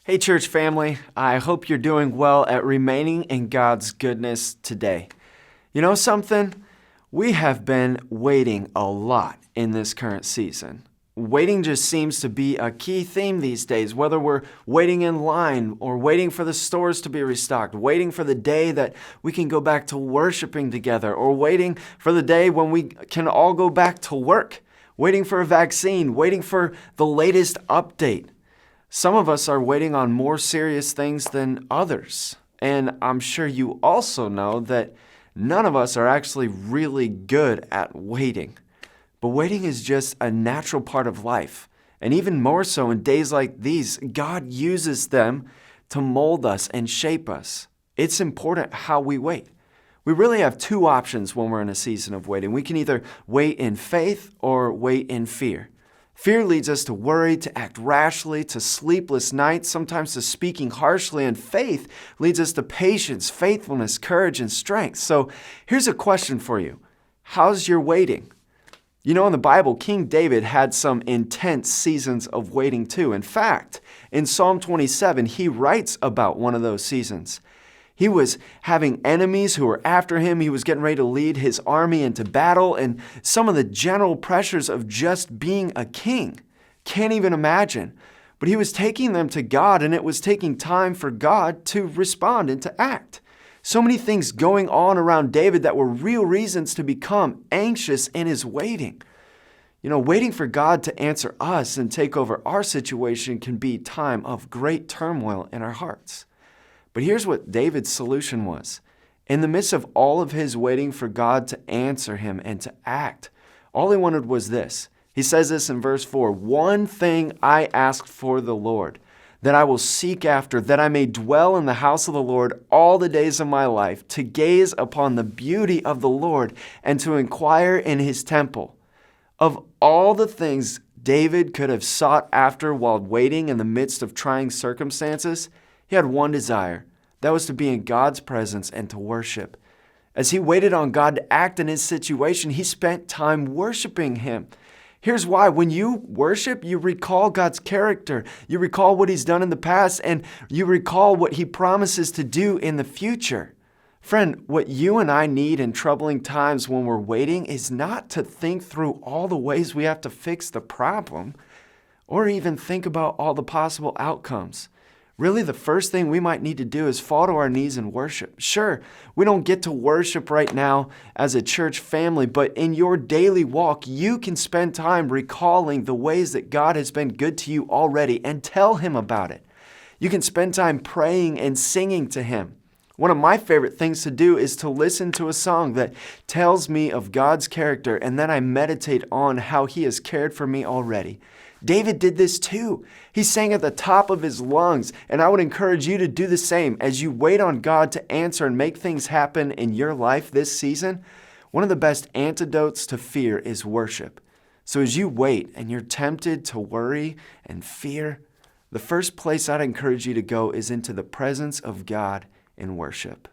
Hey, church family, I hope you're doing well at remaining in God's goodness today. You know something? We have been waiting a lot in this current season. Waiting just seems to be a key theme these days, whether we're waiting in line or waiting for the stores to be restocked, waiting for the day that we can go back to worshiping together, or waiting for the day when we can all go back to work, waiting for a vaccine, waiting for the latest update. Some of us are waiting on more serious things than others. And I'm sure you also know that none of us are actually really good at waiting. But waiting is just a natural part of life. And even more so in days like these, God uses them to mold us and shape us. It's important how we wait. We really have two options when we're in a season of waiting. We can either wait in faith or wait in fear. Fear leads us to worry, to act rashly, to sleepless nights, sometimes to speaking harshly, and faith leads us to patience, faithfulness, courage, and strength. So here's a question for you. How's your waiting? You know, in the Bible, King David had some intense seasons of waiting too. In fact, in Psalm 27, he writes about one of those seasons. He was having enemies who were after him. He was getting ready to lead his army into battle, and some of the general pressures of just being a king. Can't even imagine. But he was taking them to God, and it was taking time for God to respond and to act. So many things going on around David that were real reasons to become anxious in his waiting. You know, waiting for God to answer us and take over our situation can be a time of great turmoil in our hearts. But here's what David's solution was. In the midst of all of his waiting for God to answer him and to act, all he wanted was this. He says this in verse 4, "One thing I ask for the Lord, that I will seek after, that I may dwell in the house of the Lord all the days of my life, to gaze upon the beauty of the Lord and to inquire in his temple." Of all the things David could have sought after while waiting in the midst of trying circumstances, he had one desire. That was to be in God's presence and to worship. As he waited on God to act in his situation, he spent time worshiping him. Here's why. When you worship, you recall God's character. You recall what he's done in the past, and you recall what he promises to do in the future. Friend, what you and I need in troubling times when we're waiting is not to think through all the ways we have to fix the problem, or even think about all the possible outcomes. Really, the first thing we might need to do is fall to our knees and worship. Sure, we don't get to worship right now as a church family, but in your daily walk, you can spend time recalling the ways that God has been good to you already and tell him about it. You can spend time praying and singing to him. One of my favorite things to do is to listen to a song that tells me of God's character, and then I meditate on how he has cared for me already. David did this too. He sang at the top of his lungs, and I would encourage you to do the same as you wait on God to answer and make things happen in your life this season. One of the best antidotes to fear is worship. So as you wait and you're tempted to worry and fear, the first place I'd encourage you to go is into the presence of God in worship.